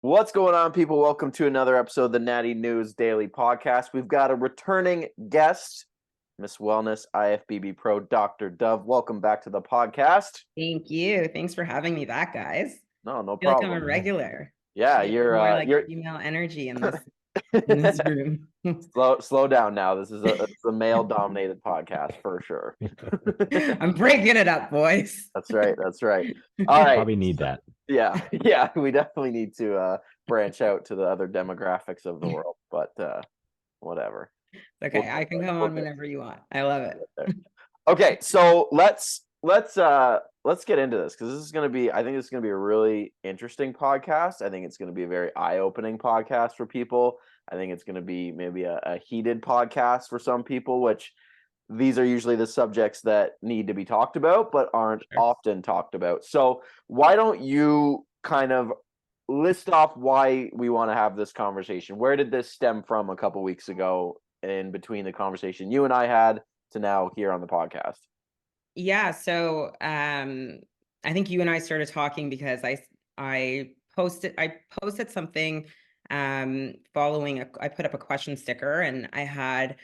What's going on, people? Welcome to another episode of the Natty News Daily podcast. We've got a returning guest, Miss Wellness IFBB Pro, Dr. Dove. Welcome back to the podcast. Thank you. Thanks for having me back, guys. No I feel like I'm a problem. regular. Yeah, Should get you're more like you're female energy in this room. slow down now. This is a male dominated podcast for sure. I'm breaking it up, boys. That's right. That's right. All right. Probably need that. Yeah, we definitely need to branch out to the other demographics of the world, but whatever. Okay, I can come on whenever you want. I love it. Okay, so let's get into this because this is going to be, I think it's going to be a really interesting podcast. I think it's going to be a very eye-opening podcast for people. I think it's going to be maybe a heated podcast for some people, which these are usually the subjects that need to be talked about but aren't often talked about. So why don't you kind of list off why we want to have this conversation? Where did this stem from a couple weeks ago in between the conversation you and I had to now here on the podcast? Yeah, so I think you and I started talking because I posted something following I put up a question sticker, and I had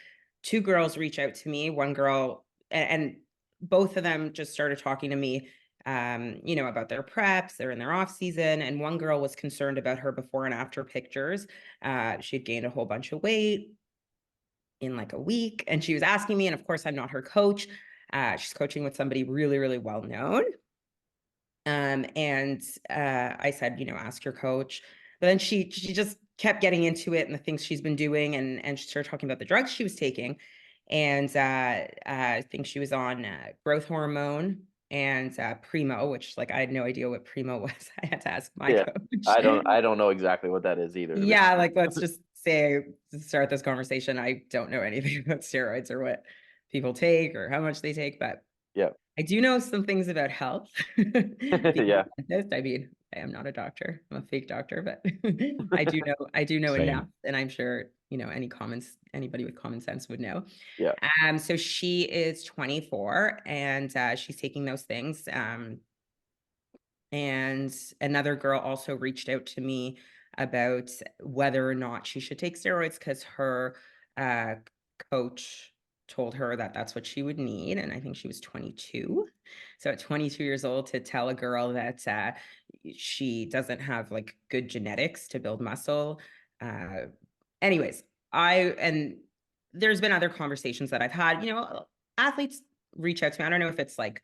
two girls reach out to me. One girl, and both of them just started talking to me about their preps. They're in their off season, and one girl was concerned about her before and after pictures. She'd gained a whole bunch of weight in like a week, and she was asking me, and of course I'm not her coach. She's coaching with somebody really, really well known. And I said, ask your coach. But then she just kept getting into it and the things she's been doing, and she started talking about the drugs she was taking. And I think she was on growth hormone and Primo, which like I had no idea what Primo was. I had to ask my coach. I don't know exactly what that is either. Yeah, like let's just say to start this conversation, I don't know anything about steroids or what people take or how much they take, but yeah, I do know some things about health. yeah. I mean, I am not a doctor. I'm a fake doctor, but I do know Same. enough. And I'm sure, anybody with common sense would know. Yeah. So she is 24 and she's taking those things. And another girl also reached out to me about whether or not she should take steroids because her coach told her that that's what she would need. And I think she was 22. So at 22 years old, to tell a girl that she doesn't have like good genetics to build muscle. Anyways, and there's been other conversations that I've had, athletes reach out to me. I don't know if it's like,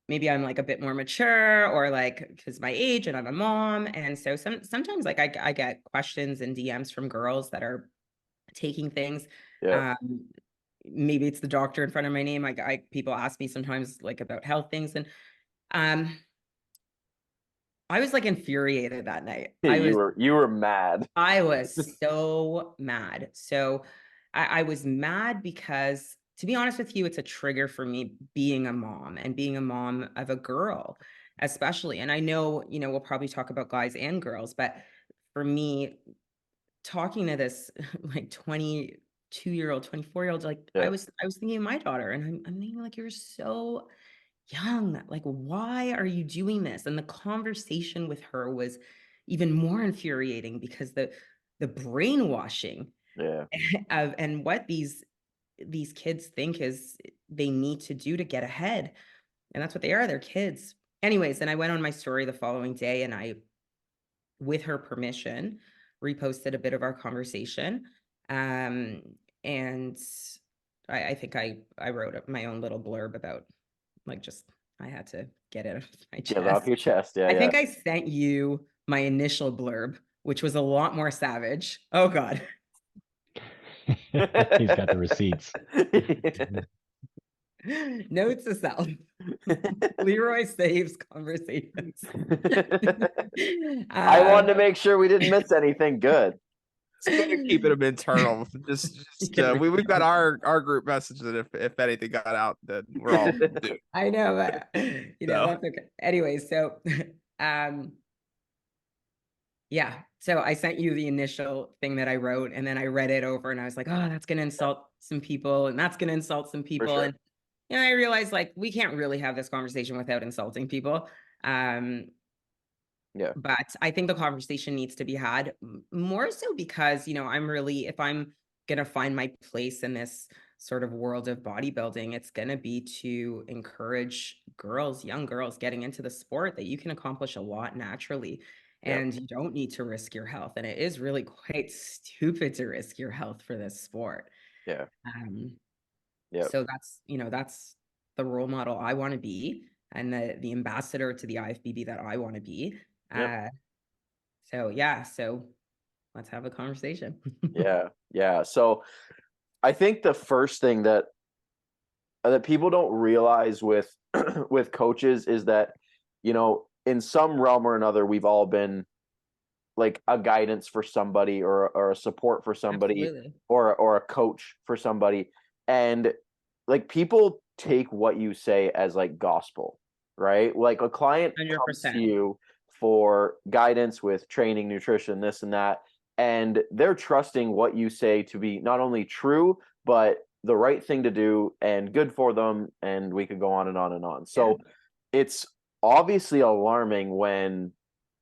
maybe I'm like a bit more mature or like because my age and I'm a mom. And so sometimes like I get questions and DMs from girls that are taking things. Yeah. Maybe it's the doctor in front of my name. People ask me sometimes like about health things, and I was like infuriated that night. You were mad. I was so mad. So I was mad because, to be honest with you, it's a trigger for me being a mom and being a mom of a girl, especially. And I know, we'll probably talk about guys and girls, but for me, talking to this like 22-year-old, 24-year-old, like Yeah. I was thinking of my daughter, and I'm thinking like, you're so young. Like, why are you doing this? And the conversation with her was even more infuriating because the brainwashing Yeah. of and what these kids think is they need to do to get ahead. And that's what they are. They're kids. Anyways, and I went on my story the following day and I, with her permission, reposted a bit of our conversation. And I think I wrote up my own little blurb about like just I had to get it off my chest. Get it off your chest. Yeah. I think I sent you my initial blurb, which was a lot more savage. Oh God. He's got the receipts. Note to self. Leroy saves conversations. I wanted to make sure we didn't miss anything good. Keeping them internal. We've got our group message that if anything got out, then we're all doomed. I know, but that's okay. Anyway, so yeah. So I sent you the initial thing that I wrote, and then I read it over and I was like, oh, that's gonna insult some people, and that's gonna insult some people. Sure. And I realized like we can't really have this conversation without insulting people. Yeah. But I think the conversation needs to be had more so because, if I'm going to find my place in this sort of world of bodybuilding, it's going to be to encourage girls, young girls getting into the sport, that you can accomplish a lot naturally Yep. and you don't need to risk your health. And it is really quite stupid to risk your health for this sport. Yeah. Um, Yep. so that's the role model I want to be, and the ambassador to the IFBB that I want to be. Yep. So let's have a conversation. Yeah. Yeah. So I think the first thing that people don't realize with with coaches is that, in some realm or another, we've all been like a guidance for somebody, or a support for somebody, Absolutely. or a coach for somebody. And like, people take what you say as like gospel, right? Like, a client comes to 100%. you for guidance with training, nutrition, this and that, and they're trusting what you say to be not only true, but the right thing to do and good for them. And we could go on and on and on. So it's obviously alarming when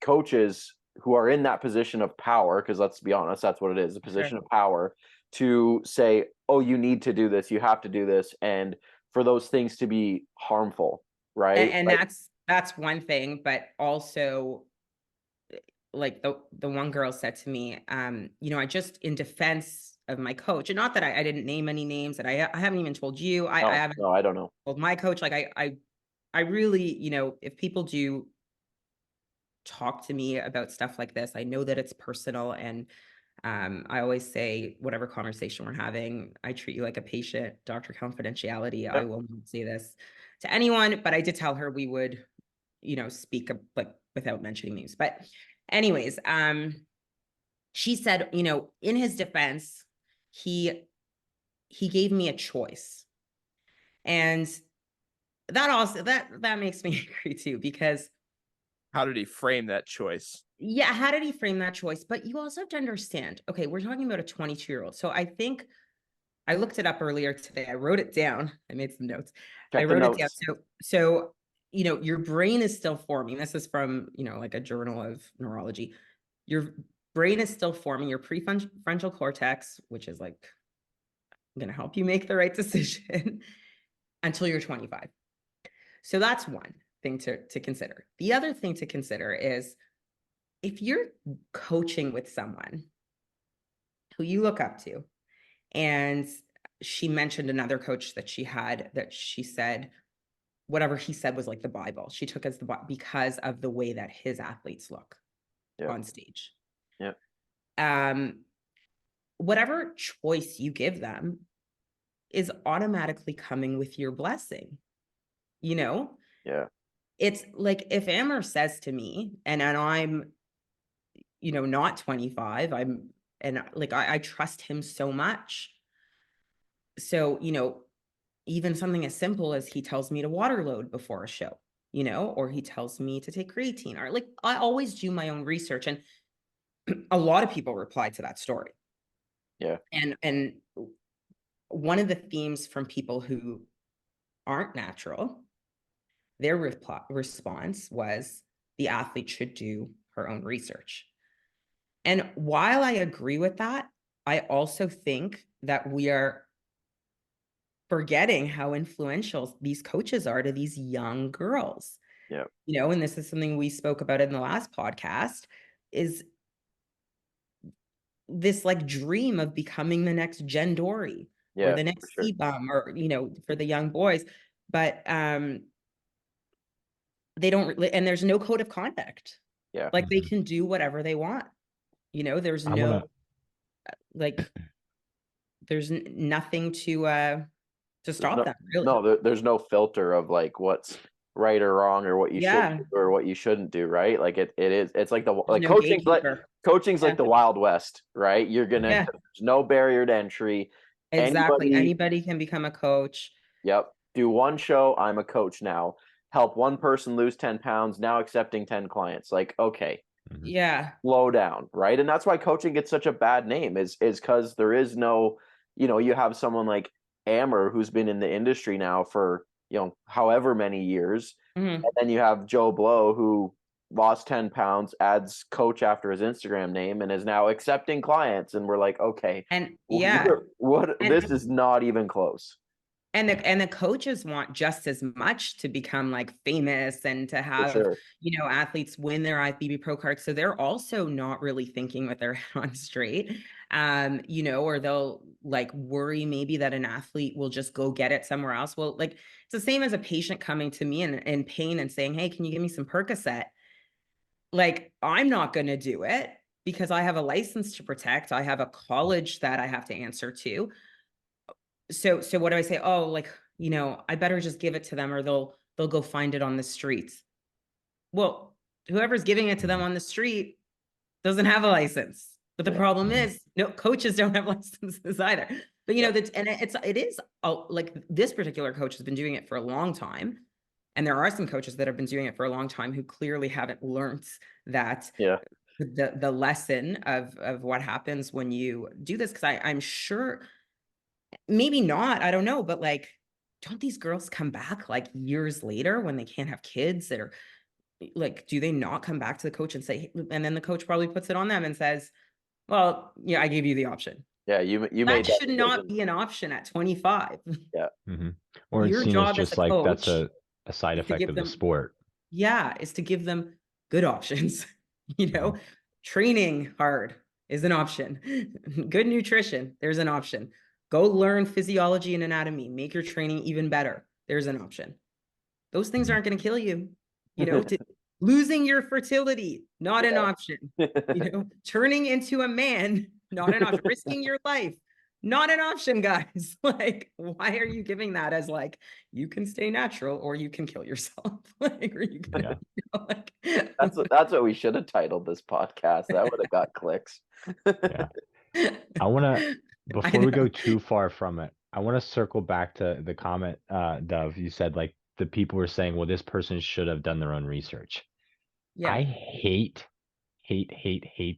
coaches who are in that position of power, because let's be honest, that's what it is, a position of power, to say, oh, you need to do this, you have to do this, and for those things to be harmful, right? And Like, that's one thing, but also, like, the one girl said to me, I just, in defense of my coach, and not that I didn't name any names, that I haven't even told you, I haven't no, I don't know. told my coach, like, I really, if people do talk to me about stuff like this, I know that it's personal. And I always say, whatever conversation we're having, I treat you like a patient. Doctor confidentiality. I Yep. will not say this to anyone, but I did tell her we would, speak like without mentioning names. But anyways, she said, in his defense, he gave me a choice. And that also, that makes me angry too, because How did he frame that choice? yeah, how did he frame that choice? But you also have to understand, okay, we're talking about a 22-year-old. So I think I looked it up earlier today. I wrote it down. I made some notes. I Check the wrote it down. notes. So, your brain is still forming. This is from, like a journal of neurology. Your brain is still forming, your prefrontal cortex, which is like going to help you make the right decision until you're 25. So that's one thing to consider. The other thing to consider is, if you're coaching with someone who you look up to, and she mentioned another coach that she had, that she said whatever he said was like the Bible. She took as the Bible because of the way that his athletes look on stage. Yeah. Whatever choice you give them is automatically coming with your blessing. Yeah. It's like, if Amber says to me, and I'm, not 25, I trust him so much. So, even something as simple as he tells me to water load before a show, or he tells me to take creatine, or like, I always do my own research. And a lot of people reply to that story. Yeah. And one of the themes from people who aren't natural, their response was, the athlete should do her own research. And while I agree with that, I also think that we are forgetting how influential these coaches are to these young girls. Yeah. And this is something we spoke about in the last podcast, is this like dream of becoming the next Jen Dory, or the next C-Bum, or, for the young boys. But they don't, and there's no code of conduct. Yeah. Like, they can do whatever they want. There's there's nothing to stop them, really. No, there's no filter of like what's right or wrong, or what you should do or what you shouldn't do, right? Like, it's like coaching's like the Wild West, right? There's no barrier to entry. Exactly. Anybody can become a coach. Yep. Do one show, I'm a coach now. Help one person lose 10 pounds, now accepting 10 clients. Like, okay. Yeah. Slow down, right? And that's why coaching gets such a bad name, is because there is no, you have someone like Amber, who's been in the industry now for, however many years. Mm-hmm. And then you have Joe Blow, who lost 10 pounds, adds coach after his Instagram name, and is now accepting clients. And we're like, okay, And yeah, what and this is not even close. and the coaches want just as much to become like famous and to For have, sure. you know, athletes win their IFBB Pro cards. So they're also not really thinking with their head on straight. You know, or they'll like worry maybe that an athlete will just go get it somewhere else. Well, like it's the same as a patient coming to me in pain and saying, hey, can you give me some Percocet? Like, I'm not going to do it because I have a license to protect. I have a college that I have to answer to. So what do I say? Oh, like, you know, I better just give it to them or they'll go find it on the streets. Well, whoever's giving it to them on the street doesn't have a license. But the problem is, no, coaches don't have licenses either. But you know, that's, and it is like this particular coach has been doing it for a long time. And there are some coaches that have been doing it for a long time who clearly haven't learned that the lesson of what happens when you do this. Cause I'm sure maybe not, I don't know, but like, don't these girls come back like years later when they can't have kids that are like, do they not come back to the coach and say, and then the coach probably puts it on them and says, well, yeah, I gave you the option. Yeah, you That made that should not decision. be an option at 25. Yeah. Or it's Your seen as job as just a like that's coach a side is to effect give of the them, sport. yeah, is to give them good options. You know, training hard is an option. Good nutrition, there's an option. Go learn physiology and anatomy, make your training even better. There's an option. Those things aren't going to kill you. You know, losing your fertility, not an option. You know, turning into a man, not an option. Risking your life, not an option, guys. Like, why are you giving that as like, you can stay natural or you can kill yourself? Like, or you can, Yeah. you know, like, That's what we should have titled this podcast. That would have got clicks. Yeah. I want to, before we go too far from it, I want to circle back to the comment, Dove. You said like the people were saying, well, this person should have done their own research. yeah, I hate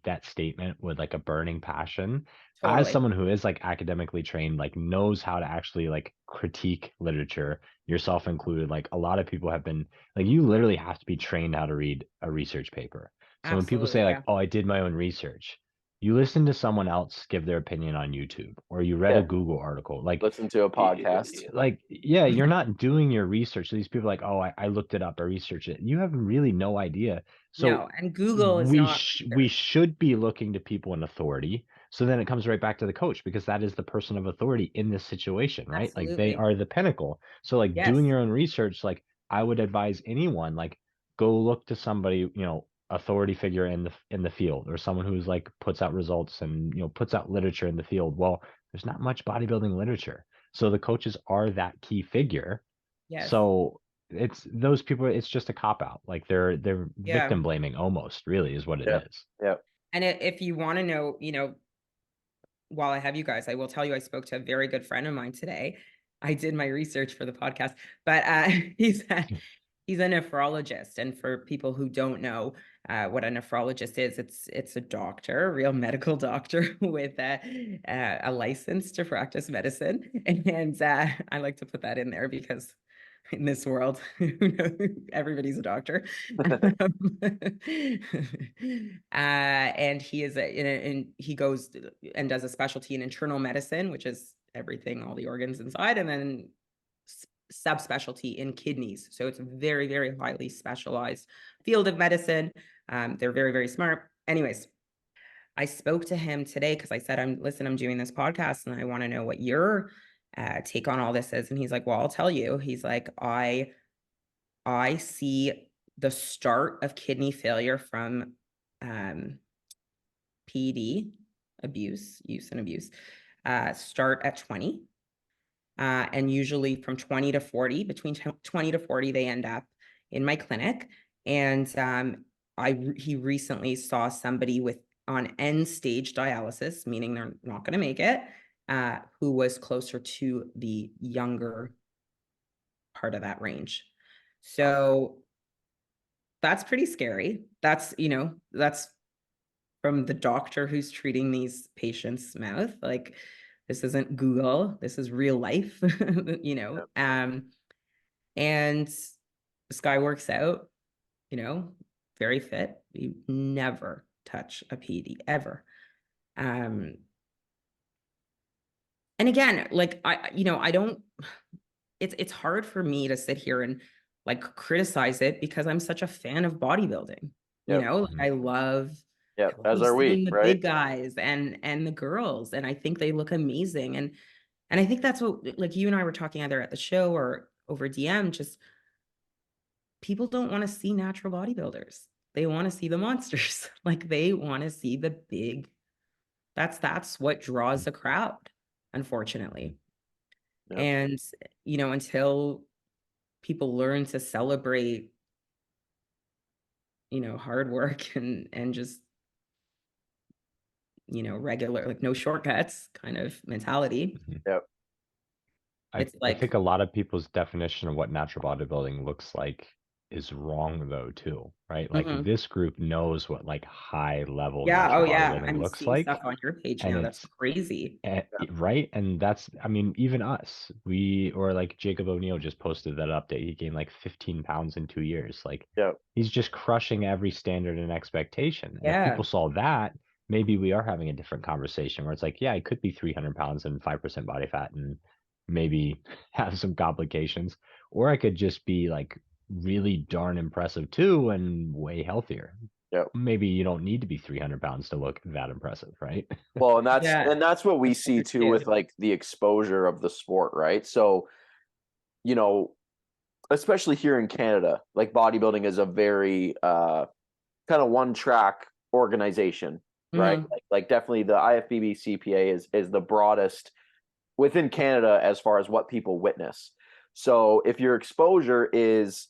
that statement with like a burning passion. As totally. someone who is like academically trained, like knows how to actually like critique literature, yourself included, like a lot of people have been like, you literally have to be trained how to read a research paper. So when people say Absolutely. like, Yeah. oh, I did my own research, you listen to someone else give their opinion on YouTube, or you read Yeah. a Google article, like Listen to a podcast. like, yeah, you're not doing your research. These people are like, oh, I looked it up, I researched it. You have really no idea. So No, and Google is not. we should be looking to people in authority. So then it comes right back to the coach, because that is the person of authority in this situation, right? Like they Absolutely. are the pinnacle. So like Yes. doing your own research, like I would advise anyone, like go look to somebody, you know, authority figure in the field, or someone who's like puts out results and, you know, puts out literature in the field. Well, there's not much bodybuilding literature. So the coaches are that key figure. Yes. So it's those people, it's just a cop out. Like they're Yeah. victim blaming almost, really is what it is. Yeah. And if you want to know, you know, while I have you guys, I will tell you, I spoke to a very good friend of mine today. I did my research for the podcast, but he's a nephrologist. And for people who don't know what a nephrologist is, it's a doctor, a real medical doctor with a license to practice medicine. And I like to put that in there because in this world, everybody's a doctor. And he is and he goes and does a specialty in internal medicine, which is everything, all the organs inside, and then subspecialty in kidneys. So it's a very, very highly specialized field of medicine. They're very, very smart. Anyways, I spoke to him today because I said, I'm doing this podcast and I want to know what your take on all this is. And he's like, well, I'll tell you. He's like, I see the start of kidney failure from PED use and abuse, start at 20. And usually from 20 to 40, between 20 to 40, they end up in my clinic. And he recently saw somebody on end stage dialysis, meaning they're not going to make it, who was closer to the younger part of that range. So that's pretty scary. That's, you know, that's from the doctor who's treating these patients' mouth. Like, this isn't Google, this is real life, you know. And this guy works out, you know, very fit. We never touch a PD ever. And again, like I don't, it's hard for me to sit here and like criticize it because I'm such a fan of bodybuilding. Yep. Like I love as are we, seeing the right? big guys and the girls, and I think they look amazing. And I think that's what, like, you and I were talking either at the show or over DM, just people don't want to see natural bodybuilders. They want to see the monsters. Like they want to see the big, that's what draws the crowd, unfortunately. Yep. And, until people learn to celebrate, hard work and just, regular, like no shortcuts kind of mentality. Yep. I think a lot of people's definition of what natural bodybuilding looks like is wrong though too, right? Like this group knows what like high level natural bodybuilding I'm looks seeing like. stuff on your page And now. That's crazy. Right. And that's, I mean, even us, or like Jacob O'Neill just posted that update. He gained like 15 pounds in 2 years. Like he's just crushing every standard and expectation. And if people saw that, maybe we are having a different conversation where it's like, yeah, I could be 300 pounds and 5% body fat and maybe have some complications, or I could just be like really darn impressive too and way healthier. Maybe you don't need to be 300 pounds to look that impressive, right? Well, and that's what we see too with like the exposure of the sport, right? So, especially here in Canada, like bodybuilding is a very kind of one track organization, right? Like definitely the IFBB CPA is the broadest within Canada as far as what people witness. So if your exposure is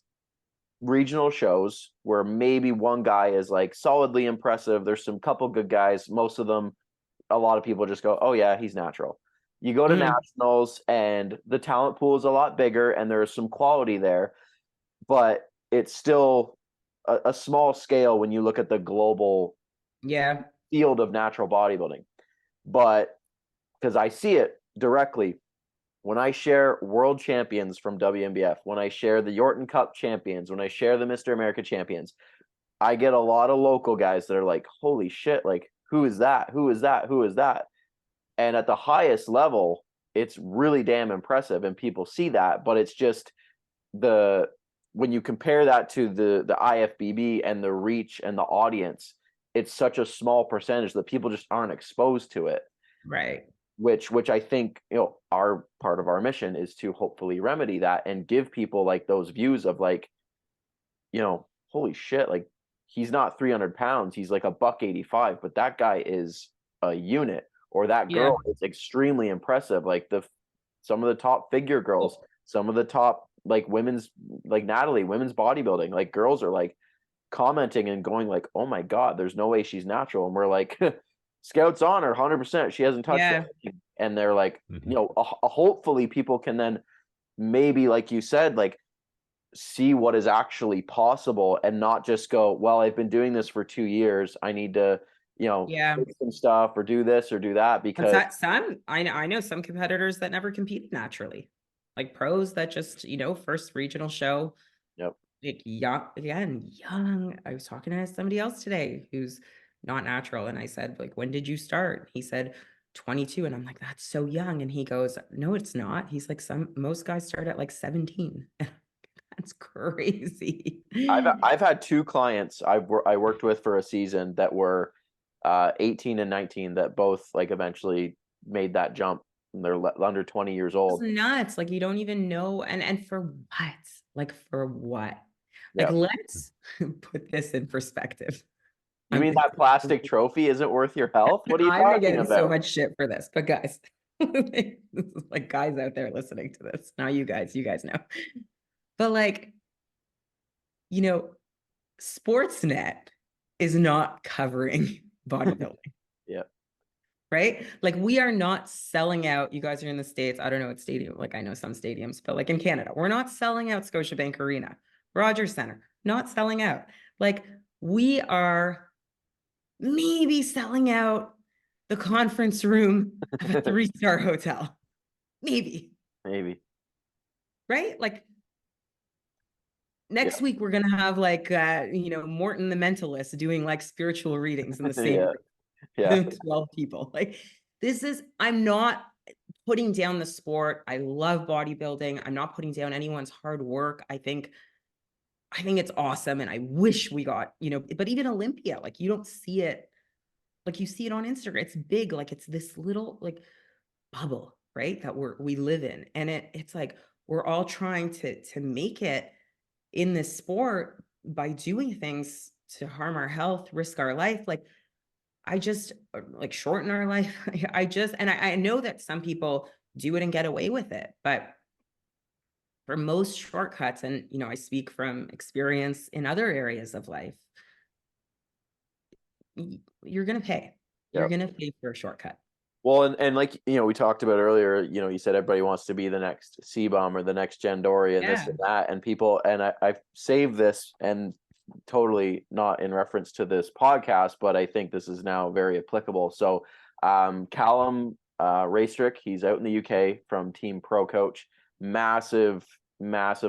regional shows where maybe one guy is like solidly impressive, there's some couple good guys, most of them, a lot of people just go, oh yeah, he's natural. You go to nationals and the talent pool is a lot bigger and there's some quality there, but it's still a small scale when you look at the global field of natural bodybuilding. But because I see it directly when I share world champions from WNBF, when I share the Yorton Cup champions, when I share the Mr. America champions, I get a lot of local guys that are like, holy shit, like, who is that? Who is that? Who is that? And at the highest level, it's really damn impressive and people see that, but it's just when you compare that to the IFBB and the reach and the audience, it's such a small percentage that people just aren't exposed to it. Right. Which I think, our part of our mission is to hopefully remedy that and give people like those views of like, holy shit, like he's not 300 pounds, he's like $185, but that guy is a unit, or that girl is extremely impressive. Like some of the top figure girls, some of the top like women's, like Natalie, women's bodybuilding, like girls are like commenting and going like, oh my God, there's no way she's natural. And we're like, Scouts on her 100%. She hasn't touched anything. And they're like, hopefully people can then maybe, like you said, like see what is actually possible and not just go, well, I've been doing this for 2 years. I need to, fix some stuff or do this or do that, because I know some competitors that never competed naturally, like pros that just, first regional show. Like young. I was talking to somebody else today who's not natural. And I said, like, when did you start? He said 22. And I'm like, that's so young. And he goes, no, it's not. He's like, most guys start at like 17. That's crazy. I've had 2 clients I worked with for a season that were 18 and 19 that both like eventually made that jump. And they're under 20 years old. It's nuts. Like you don't even know. And for what? Like for what? Like let's put this in perspective. You mean that plastic trophy isn't worth your health? What are you talking about? So much shit for this, but guys, like guys out there listening to this, now you guys know. But like, Sportsnet is not covering bodybuilding. Right? Like we are not selling out. You guys are in the States. I don't know what stadium, like I know some stadiums, but like in Canada, we're not selling out Scotiabank Arena, Rogers Center, not selling out. Like we are maybe selling out the conference room of a 3-star hotel. Maybe. Right? Like next week we're going to have like, Morton the mentalist doing like spiritual readings in the same Yeah. room. Yeah. 12 people. Like I'm not putting down the sport. I love bodybuilding. I'm not putting down anyone's hard work. I think it's awesome. And I wish we got, but even Olympia, like you don't see it. Like you see it on Instagram. It's big. Like it's this little like bubble, right? That we live in. And it's like, we're all trying to make it in this sport by doing things to harm our health, risk our life. Like I just like shorten our life. I know that some people do it and get away with it, but for most shortcuts, and I speak from experience in other areas of life, you're going to pay. You're going to pay for a shortcut. Well, and like, we talked about earlier, you said everybody wants to be the next C-Bomb or the next Jen Dory and this and that. And people, and I've saved this, and totally not in reference to this podcast, but I think this is now very applicable. So Callum Raystrick, he's out in the UK from Team Pro Coach, massive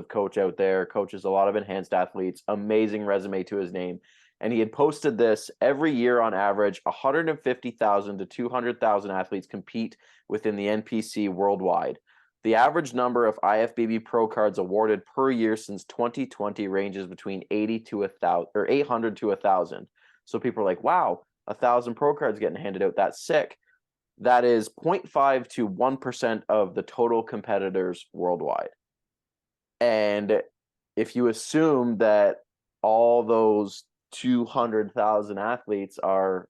coach out there, coaches a lot of enhanced athletes, amazing resume to his name. And he had posted this: every year on average, 150,000 to 200,000 athletes compete within the NPC worldwide. The average number of IFBB Pro cards awarded per year since 2020 ranges between 800 to 1,000. So people are like, wow, 1,000 Pro cards getting handed out. That's sick. That is 0.5 to 1% of the total competitors worldwide. And if you assume that all those 200,000 athletes are,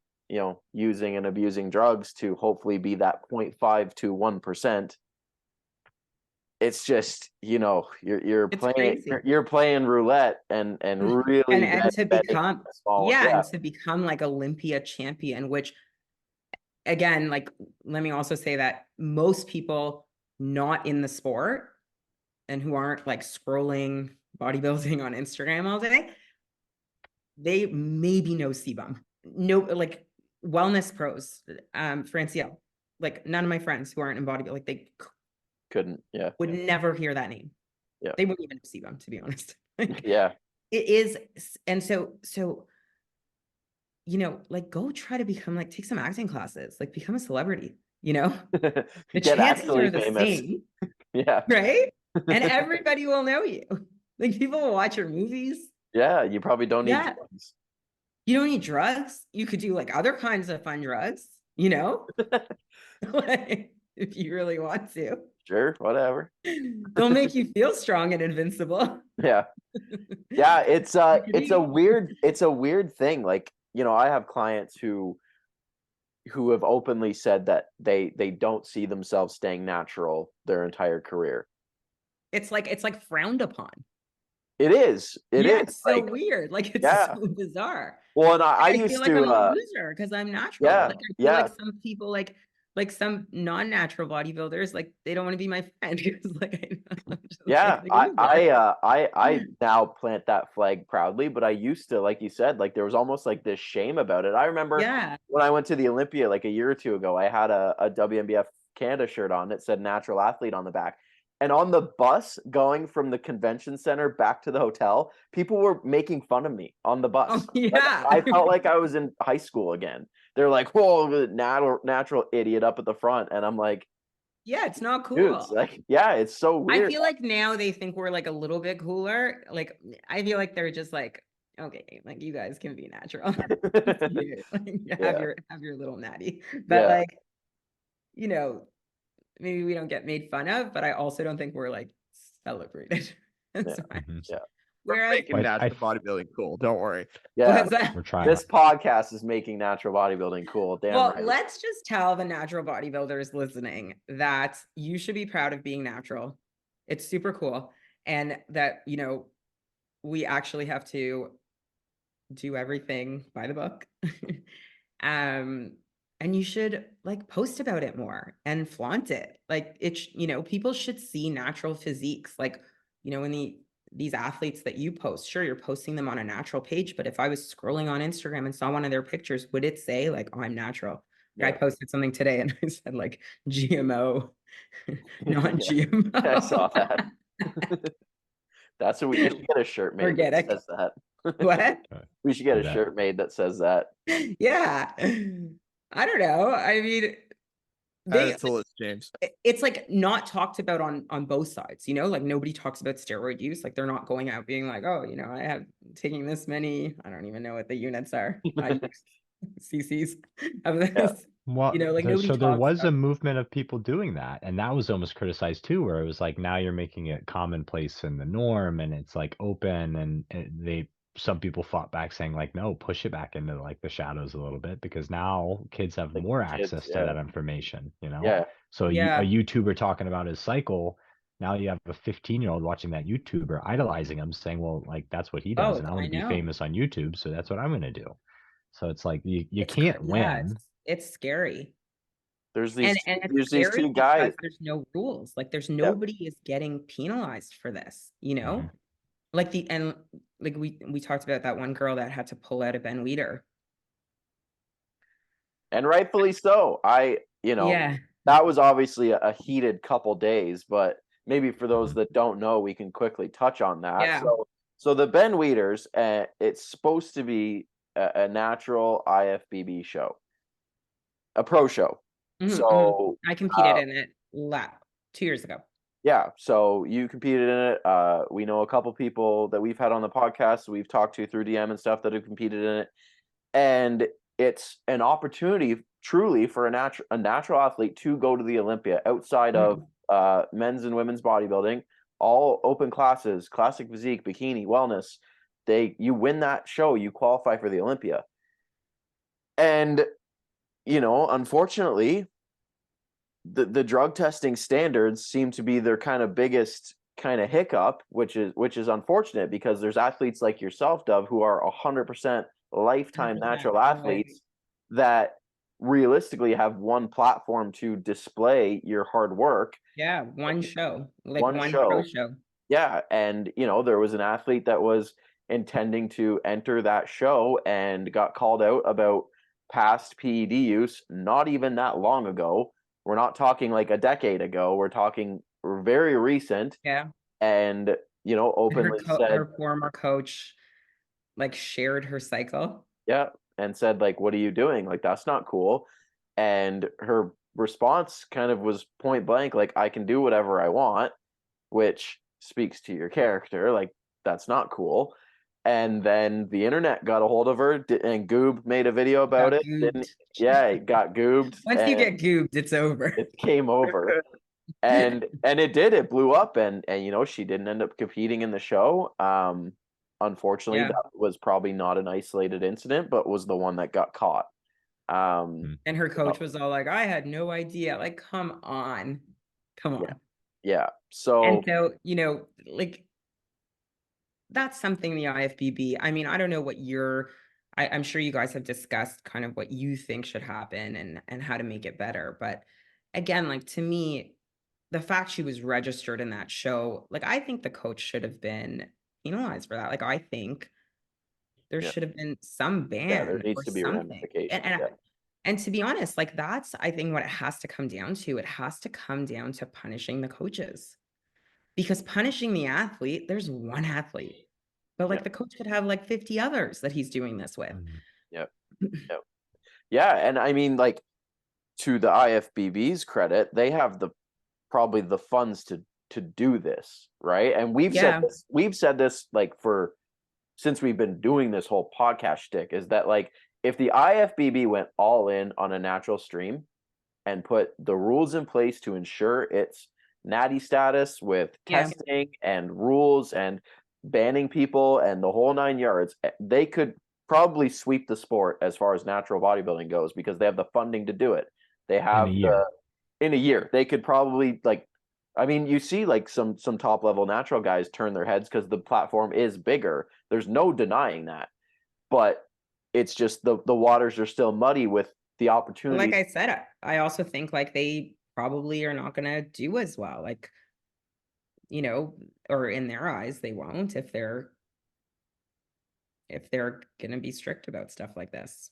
using and abusing drugs to hopefully be that 0.5 to 1%, it's just, you're playing roulette and really and to become like Olympia champion, which again, like, let me also say that most people not in the sport and who aren't like scrolling bodybuilding on Instagram all day, they maybe know CBUM. No, like wellness pros, Franciel, like none of my friends who aren't in bodybuilding, like they would never hear that name. Yeah. They wouldn't even see them, to be honest. Yeah. It is. And so, like go try to become like, take some acting classes, like become a celebrity, the chances are the same. Yeah. Right. And everybody will know you. Like people will watch your movies. Yeah. You probably don't need drugs. You don't need drugs. You could do like other kinds of fun drugs, like, if you really want to. Sure, whatever. They'll make you feel strong and invincible. Yeah. Yeah, it's a weird thing. Like, I have clients who have openly said that they don't see themselves staying natural their entire career. It's like frowned upon. It is. It is. It's so weird. Like it's so bizarre. Well, and I used feel like to I'm a loser because I'm natural. Yeah, like I feel like some people like some non-natural bodybuilders, like they don't want to be my friend because like I now plant that flag proudly, but I used to, like you said, like there was almost like this shame about it. I remember when I went to the Olympia like a year or two ago, I had a WNBF Canada shirt on that said natural athlete on the back. And on the bus going from the convention center back to the hotel, people were making fun of me on the bus. Oh, yeah. Like, I felt like I was in high school again. They're like, "Whoa, natural idiot up at the front," and I'm like, "Yeah, it's not cool." Dude, it's like, it's so weird. I feel like now they think we're like a little bit cooler. Like, I feel like they're just like, okay, like you guys can be natural. Have your little natty, but like, maybe we don't get made fun of, but I also don't think we're like celebrated. We're making natural bodybuilding cool. Don't worry. Yeah, we're trying. This podcast is making natural bodybuilding cool. Damn right. Let's just tell the natural bodybuilders listening that you should be proud of being natural. It's super cool, and that we actually have to do everything by the book. And you should like post about it more and flaunt it. Like it's, people should see natural physiques. Like, when these athletes that you post, sure, you're posting them on a natural page, but if I was scrolling on Instagram and saw one of their pictures, would it say like, "Oh, I'm natural"? Yeah. I posted something today and I said like GMO, non-GMO. I saw that. That's what we should get a shirt made Forget that it. says that. What? We should get Do a that. shirt made that says that. Yeah. I don't know. I mean, Add it to the list, James. it's like not talked about on both sides, you know, like nobody talks about steroid use. Like they're not going out being like, oh, you know, I have taking this many, I don't even know what the units are, cc's of this. Well, You know, like nobody so there talks was about a movement of people doing that, and that was almost criticized too, where it was like now you're making it commonplace and the norm, and it's like open, and some people fought back saying like, no, push it back into like the shadows a little bit because now kids have Like more kids, access to yeah. that information, you know? Yeah. So a Yeah. YouTuber talking about his cycle, now you have a 15-year-old watching that YouTuber idolizing him, saying, well, like that's what he does, Oh, and I I want to be know. famous on YouTube, so that's what I'm gonna do. So it's like you It's can't yeah, win. it's scary. There's And these it's these scary two guys. because there's no rules. Like there's Yep. nobody is getting penalized for this, you know? Mhm. Like we talked about that one girl that had to pull out a Ben Weeder. And rightfully so. Yeah. That was obviously a heated couple days, but maybe for those that don't know, we can quickly touch on that. Yeah. So the Ben Weeders, it's supposed to be a natural IFBB show, a pro show. Mhm, So I competed in it 2 years ago. yeah, so you competed in it. We know a couple people that we've had on the podcast, we've talked to through DM and stuff that have competed in it, and it's an opportunity truly for a natural athlete to go to the Olympia outside of men's and women's bodybuilding, all open classes, classic physique, bikini, wellness. You win that show, you qualify for the Olympia. And unfortunately, the drug testing standards seem to be their kind of biggest kind of hiccup, which is unfortunate because there's athletes like yourself, Dove, who are 100% lifetime 100%, natural right. athletes that realistically have one platform to display your hard work. Yeah, one show, like One one show. pro show. Yeah, and there was an athlete that was intending to enter that show and got called out about past PED use not even that long ago. We're not talking like a decade ago. We're talking very recent. Yeah. And openly said her former coach like shared her cycle. yeah, and said like, what are you doing? Like, that's not cool. And her response kind of was point blank, like, I can do whatever I want, which speaks to your character. Like, that's not cool. And then the internet got a hold of her, and Goob made a video about it. Yeah, it got goobed. Once you get goobed, it's over. It came over. and it blew up, and she didn't end up competing in the show. Unfortunately, Yeah. that was probably not an isolated incident, but was the one that got caught. And her coach was all like, I had no idea. Like, come on. Yeah. And so, like, that's something the IFBB, I mean, I don't know what I'm sure you guys have discussed kind of what you think should happen and how to make it better. But again, like to me, the fact she was registered in that show, like I think the coach should have been penalized for that. Like I think there should have been some ban there needs or to be something. ramifications. And to be honest, like that's, I think, what it has to come down to. It has to come down to punishing the coaches. Because punishing the athlete, there's one athlete. But like the coach could have like 50 others that he's doing this with. Yep. Yeah, and I mean, like, to the IFBB's credit, they have probably the funds to do this, right? And we've said this like since we've been doing this whole podcast shtick, is that like if the IFBB went all in on a natural stream and put the rules in place to ensure its natty status with testing and rules and banning people and the whole 9 yards, they could probably sweep the sport as far as natural bodybuilding goes because they have the funding to do it. They have in a year. They could probably, like, I mean, you see like some top level natural guys turn their heads because the platform is bigger. There's no denying that. But it's just the waters are still muddy with the opportunity. Like I said, I also think like they probably are not going to do as well. Like, or in their eyes, they won't if they're going to be strict about stuff like this.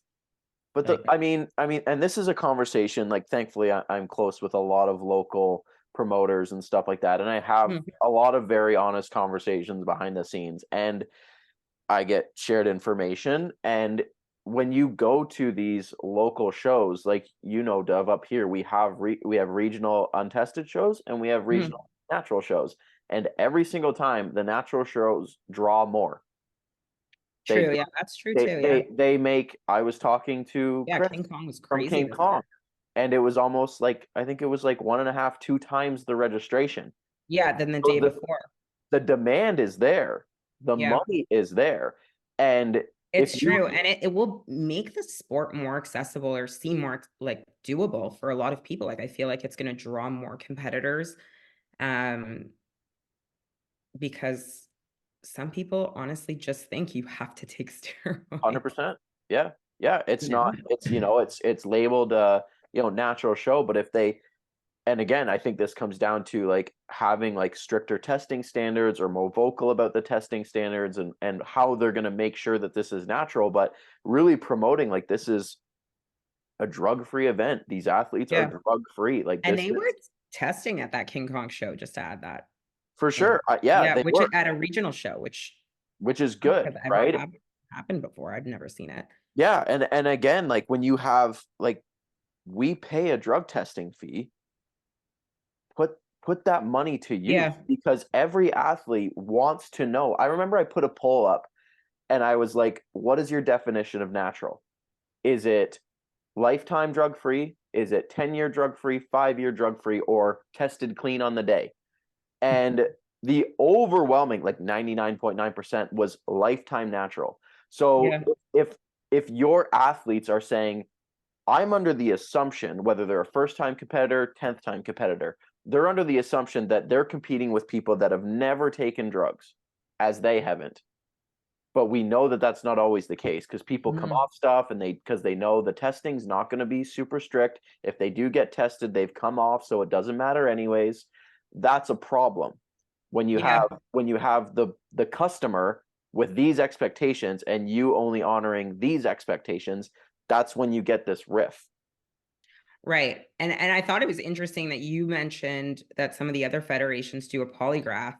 But I mean, and this is a conversation, like, thankfully I'm close with a lot of local promoters and stuff like that, and I have Mhm. a lot of very honest conversations behind the scenes, and I get shared information. And when you go to these local shows, like, Dove, up here, we have regional untested shows and we have regional natural shows, and every single time the natural shows draw more. They True. do. Yeah, that's true too. Yeah. They make. I was talking to Yeah. Chris King Kong was from crazy King this Kong, year. and it was almost like, I think it was like 1.5, 2 times the registration. Yeah. Then the So day before. the demand is there, the Yeah. money is there, and It's if you true. And it will make the sport more accessible or seem more like doable for a lot of people. Like, I feel like it's going to draw more competitors. Because some people honestly just think you have to take steroids. 100%, yeah, it's You know? not, it's labeled natural show, but if they, and again, I think this comes down to like having like stricter testing standards, or more vocal about the testing standards, and how they're going to make sure that this is natural, but really promoting like this is a drug-free event. These athletes are Yeah. drug-free. Like, And this they is, were testing at that King Kong show, just to add that. for sure. Yeah, they which were, at a regional show, which is good, has ever right? happened before. I've never seen it. Yeah, and again, like, when you have, like, we pay a drug testing fee, put that money to use, Yeah. because every athlete wants to know. I remember I put a poll up and I was like, what is your definition of natural? Is it lifetime drug free? Is it 10-year drug free, 5-year drug free, or tested clean on the day? And the overwhelming, like 99.9%, was lifetime natural. So Yeah. if your athletes are saying, I'm under the assumption, whether they're a first-time competitor, 10th-time competitor, they're under the assumption that they're competing with people that have never taken drugs, as they haven't. But we know that that's not always the case, because people come off stuff, and because they know the testing's not going to be super strict. If they do get tested, they've come off, so it doesn't matter anyways. That's a problem when you Yeah. have the customer with these expectations, and you only honoring these expectations. That's when you get this riff. Right. And I thought it was interesting that you mentioned that some of the other federations do a polygraph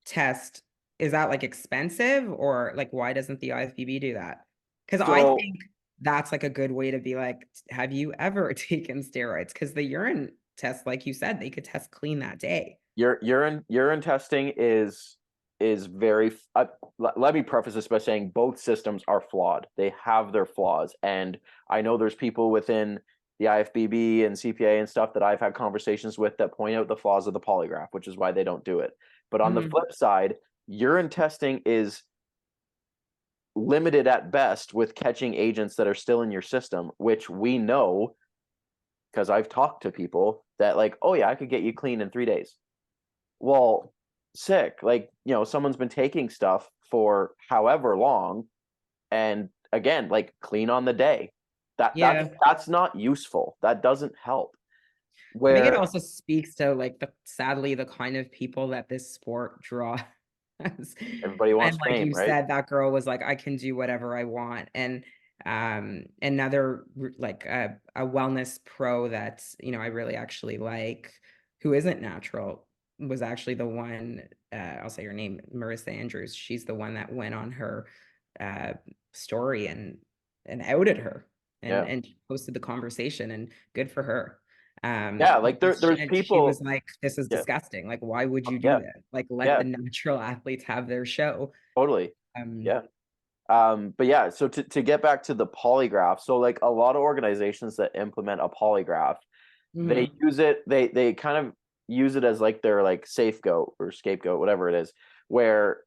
test. Is that like expensive, or like, why doesn't the IFBB do that? Because I think that's like a good way to be like, have you ever taken steroids? Because the urine test, like you said, they could test clean that day. Urine testing is very, let me preface this by saying both systems are flawed. They have their flaws, and I know there's people within the IFBB and CPA and stuff that I've had conversations with that point out the flaws of the polygraph, which is why they don't do it. But on the flip side, urine testing is limited at best with catching agents that are still in your system, which we know, because I've talked to people that, like, oh yeah, I could get you clean in 3 days. Well, sick. Like, someone's been taking stuff for however long, and again, like, clean on the day. That's not useful. That doesn't help. I think it also speaks to, like, sadly, the kind of people that this sport draws. Everybody wants And like fame, you right? said, that girl was like, I can do whatever I want. And another like a wellness pro that, I really actually like, who isn't natural, was actually the one, I'll say her name, Marissa Andrews. She's the one that went on her story and outed her, and posted the conversation, and good for her. Yeah, like, there's She was people. like, this is disgusting. Like, why would you do Yeah, that? Like, let the natural athletes have their show. totally. Yeah. But yeah, so to get back to the polygraph, so like a lot of organizations that implement a polygraph, they use it, they kind of use it as like their like scapegoat, whatever it is, where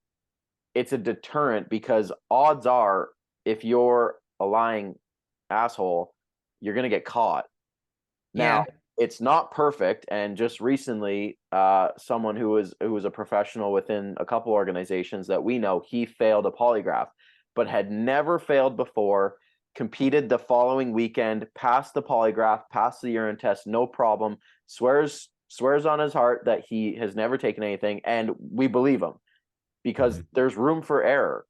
it's a deterrent, because odds are, if you're a lying asshole, you're gonna get caught. Now, it's not perfect, and just recently, someone who was a professional within a couple organizations that we know, he failed a polygraph, but had never failed before, competed the following weekend, passed the polygraph, passed the urine test, no problem, swears on his heart that he has never taken anything, and we believe him, because there's room for error.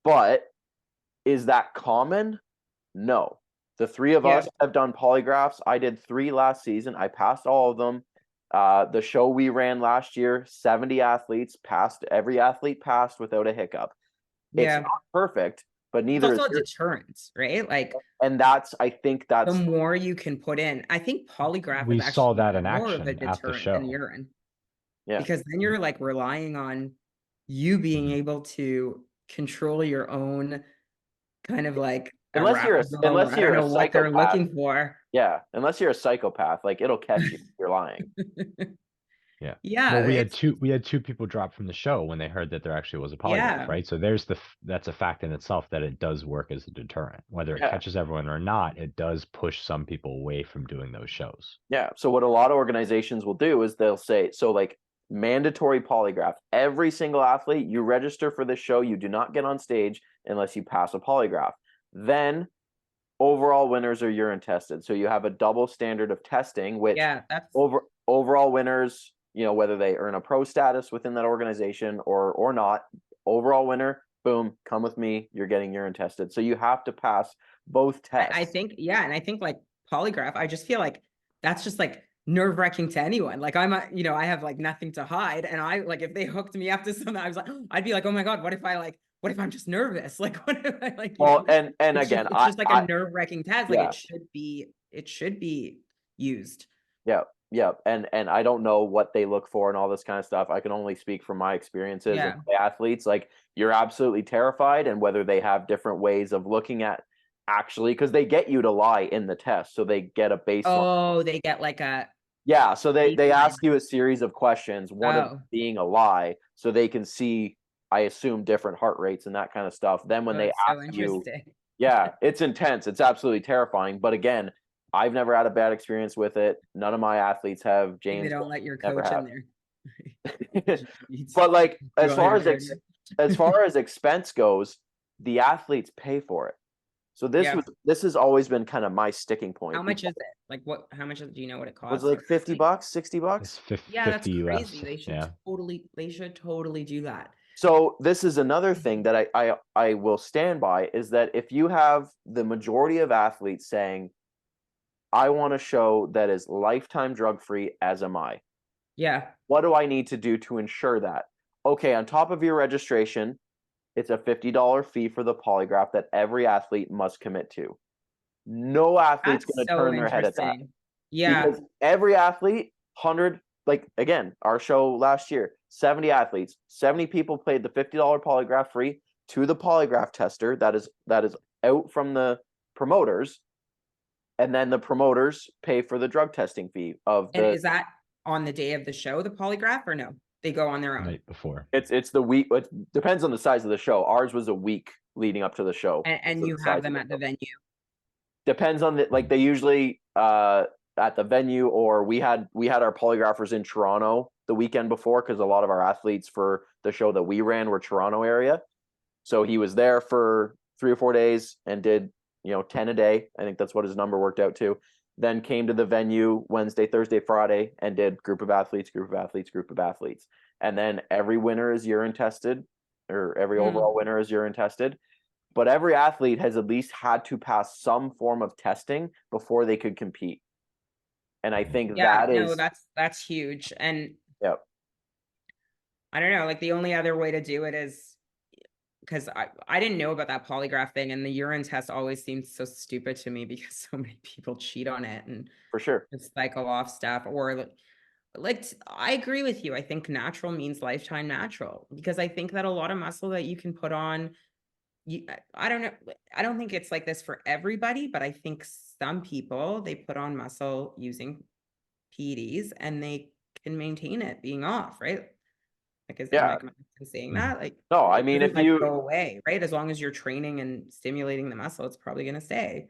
But is that common? No. The three of Yeah. us have done polygraphs. I did 3 last season. I passed all of them. The show we ran last year, 70 athletes passed. Every athlete passed without a hiccup. It's Yeah. not perfect, but It's neither also is a deterrent, right? Like, and I think the that's more you can put in, I think polygraph We is saw actually that in more of a action at the deterrent than show. urine. Yeah. Because then you're like relying on you being able to control your own kind of like unless you're arousal, or I a don't know what they're psychopath. looking for. Yeah, unless you're a psychopath, like it'll catch you if you're lying. Yeah. Yeah, Well, we had it's two people drop from the show when they heard that there actually was a polygraph, Yeah. right? So that's a fact in itself that it does work as a deterrent. Whether it Yeah. catches everyone or not, it does push some people away from doing those shows. Yeah. So what a lot of organizations will do is they'll say, so like mandatory polygraph. Every single athlete, you register for this show, you do not get on stage unless you pass a polygraph. Then overall winners are urine tested. So you have a double standard of testing, which Yeah, that's overall winners, you know, whether they earn a pro status within that organization or not, overall winner, boom, come with me, you're getting urine tested. So you have to pass both tests. I think, yeah, and I think like polygraph, I just feel like that's just like nerve-wracking to anyone. Like I have like nothing to hide, and I like if they hooked me up to something, I'd be like, oh my god, what if I'm just nervous? Like what if I like? Well, and it's again, it's just like a nerve-wracking test. Like yeah. it should be used. Yeah, and I don't know what they look for and all this kind of stuff. I can only speak from my experiences Yeah. with athletes. Like you're absolutely terrified, and whether they have different ways of looking at actually, because they get you to lie in the test, so they get a baseline. Oh, they get like a yeah. So they baseline. ask you a series of questions, one of them being a lie, so they can see, I assume, different heart rates and that kind of stuff. Then when they ask you, yeah, it's intense. It's absolutely terrifying. But again, I've never had a bad experience with it. None of my athletes have. James, they don't let your coach in there. But like as far as expense goes, the athletes pay for it. So this has always been kind of my sticking point. How much is it? Like how much do you know what it costs? Was it like $50, $60? It's 50, yeah, that's 50 crazy. US. They should totally do that. So this is another thing that I will stand by, is that if you have the majority of athletes saying, I want a show that is lifetime drug-free, as am I. Yeah. What do I need to do to ensure that? Okay, on top of your registration, it's a $50 fee for the polygraph that every athlete must commit to. No athlete's going to turn their head at that. Yeah. Because every athlete, 100, like again, our show last year, 70 athletes, 70 people paid the $50 polygraph free to the polygraph tester that is out from the promoters. And then the promoters pay for the drug testing fee of the. And is that on the day of the show, the polygraph, or no? They go on their own. Night before. It's the week. It depends on the size of the show. Ours was a week leading up to the show. And you have them at the venue. Depends on they usually at the venue, or we had our polygraphers in Toronto the weekend before, because a lot of our athletes for the show that we ran were Toronto area. So he was there for 3 or 4 days and did 10 a day. I think that's what his number worked out to. Then came to the venue Wednesday, Thursday, Friday, and did group of athletes. And then every winner is urine tested, or every overall winner is urine tested. But every athlete has at least had to pass some form of testing before they could compete. And I think that's huge. And yep. I don't know, like the only other way to do it is, because I didn't know about that polygraph thing, and the urine test always seemed so stupid to me because so many people cheat on it and for sure cycle off stuff. Or like I agree with you. I think natural means lifetime natural, because I think that a lot of muscle that you can put on, I don't know. I don't think it's like this for everybody, but I think some people, they put on muscle using PEDs and they can maintain it being off, right? Like, is saying that? Like, no, I mean, if you go away, right? As long as you're training and stimulating the muscle, it's probably going to stay.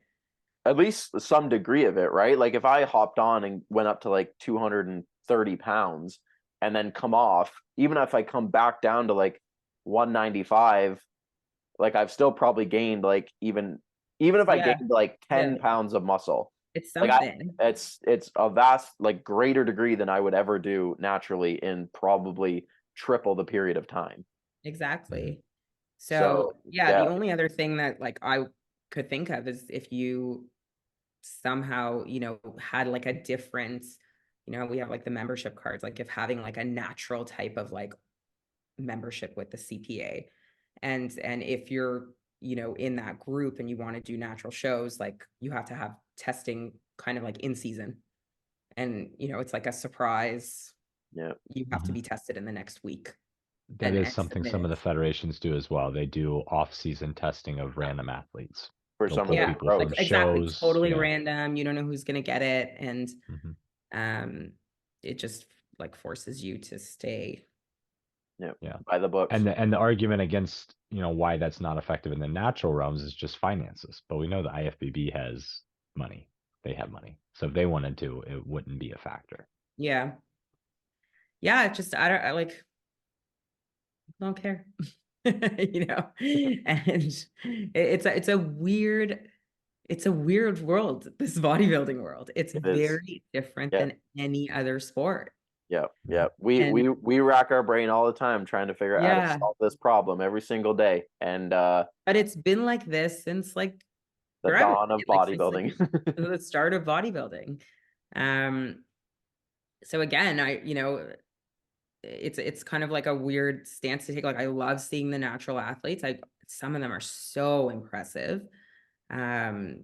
At least some degree of it, right? Like if I hopped on and went up to like 230 pounds and then come off, even if I come back down to like 195, like I've still probably gained like even if I gained like 10 pounds of muscle. It's something. Like it's a vast, like greater degree than I would ever do naturally in probably triple the period of time. Exactly. So the only other thing that like I could think of is if you somehow, you know, had like a different, you know, we have like the membership cards, like if having like a natural type of like membership with the CPA. And if you're, you know, in that group and you want to do natural shows, like you have to have testing kind of like in season. And, you know, it's like a surprise. Yeah. You have to be tested in the next week. That is and something some of the submitted. federations do as well. They do off-season testing of random athletes. For They'll some of pull their people pros. from Like, exactly, shows. totally Yeah. random. You don't know who's going to get it. And Mhm. it just like forces you to stay. Yeah. By the books. And the argument against, you know, why that's not effective in the natural realms is just finances. But we know the IFBB has money. They have money. So if they wanted to, it wouldn't be a factor. Yeah. It's just, I don't care. You know, and it's a weird world, this bodybuilding world. It's It is. very different Yeah. than any other sport. Yeah. And We rack our brain all the time trying to figure out how to solve this problem every single day. And but it's been like this since like the forever, dawn of like, since, bodybuilding. like, the start of bodybuilding. So again, you know, it's kind of like a weird stance to take. Like, I love seeing the natural athletes. Some of them are so impressive. But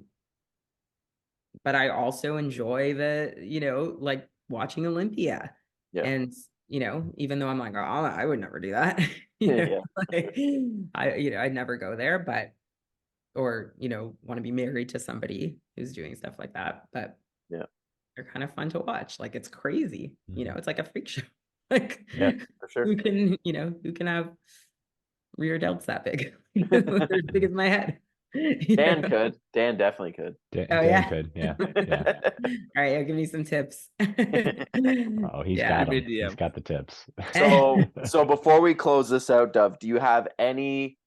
I also enjoy the, you know, like watching Olympia. Yeah. And, you know, even though I'm like, oh, I would never do that. You know, Yeah. like, I'd never go there, but, or, you know, want to be married to somebody who's doing stuff like that. But Yeah. they're kind of fun to watch. Like, it's crazy. You know, Mhm. it's like a freak show. Like, Yeah, for sure. who can have rear delts that big? They're as big as my head. Dan could. Dan definitely could. Oh, Dan yeah. could. Yeah. Yeah. All right, give me some tips. Oh, he's Yeah. got them. Good He's got the tips. So before we close this out, Dove, do you have any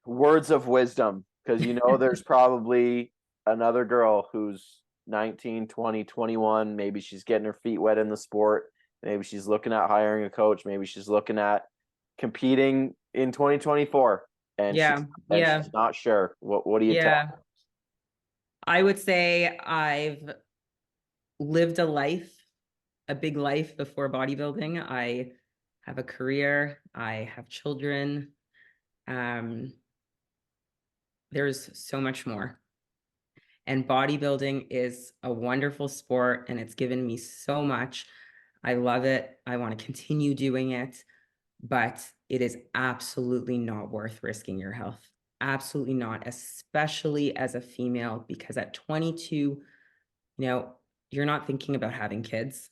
words of wisdom? Because you know there's probably another girl who's 19, 20, 21. Maybe she's getting her feet wet in the sport. Maybe she's looking at hiring a coach. Maybe she's looking at competing in 2024. And she's not sure. What do you tell her? I would say I've lived a big life before bodybuilding. I have a career. I have children. There's so much more. And bodybuilding is a wonderful sport, and it's given me so much. I love it. I want to continue doing it, but it is absolutely not worth risking your health. Absolutely not, especially as a female, because at 22, you know, you're not thinking about having kids.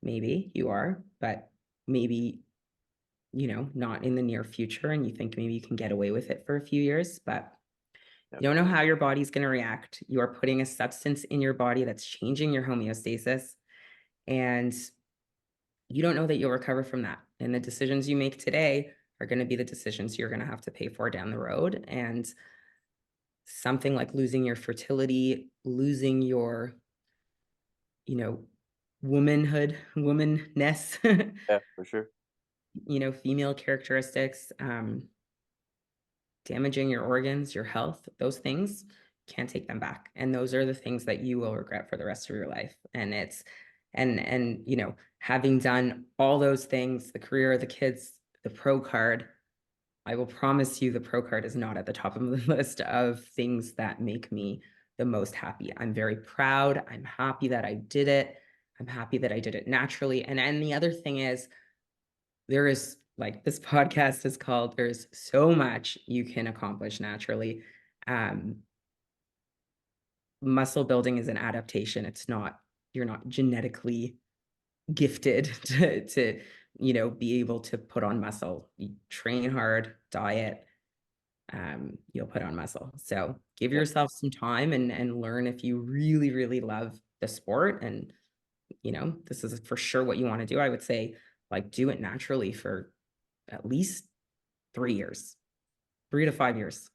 Maybe you are, but maybe, you know, not in the near future. And you think maybe you can get away with it for a few years, but you don't know how your body's going to react. You are putting a substance in your body that's changing your homeostasis, and you don't know that you'll recover from that. And the decisions you make today are going to be the decisions you're going to have to pay for down the road. And something like losing your fertility, losing your, you know, womanness, Yeah, for sure. you know, female characteristics, damaging your organs, your health, those things, can't take them back. And those are the things that you will regret for the rest of your life. And and you know, having done all those things, the career, the kids, the pro card, I will promise you the pro card is not at the top of the list of things that make me the most happy. I'm very proud. I'm happy that I did it. I'm happy that I did it naturally. And the other thing is, there is, like, this podcast is called, there's so much you can accomplish naturally. Muscle building is an adaptation. It's not, you're not genetically gifted to, you know, be able to put on muscle. You train hard, diet, you'll put on muscle. So give yourself some time and learn if you really, really love the sport. And, you know, this is for sure what you want to do. I would say, like, do it naturally for at least 3 years, 3 to 5 years.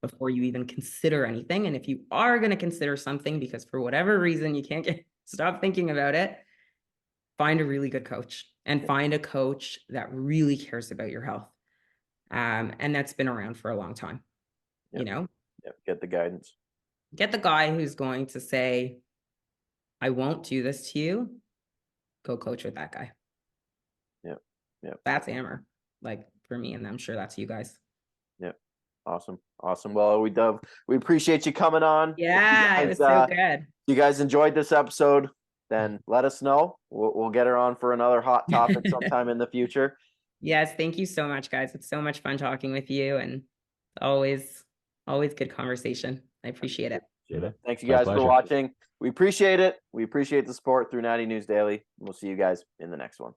Before you even consider anything. And if you are going to consider something, because for whatever reason you can't stop thinking about it, find a really good coach, and find a coach that really cares about your health. And that's been around for a long time, you know? Get the guidance. Get the guy who's going to say, I won't do this to you. Go coach with that guy. Yep. Yep. That's Amber. Like for me, and I'm sure that's you guys. Yep. Awesome. Well, we appreciate you coming on. Yeah, it was so good. If you guys enjoyed this episode, then let us know. We'll get her on for another hot topic sometime in the future. Yes, thank you so much, guys. It's so much fun talking with you, and always good conversation. I appreciate it. Thanks you guys for watching. We appreciate it. We appreciate the support through Natty News Daily. We'll see you guys in the next one.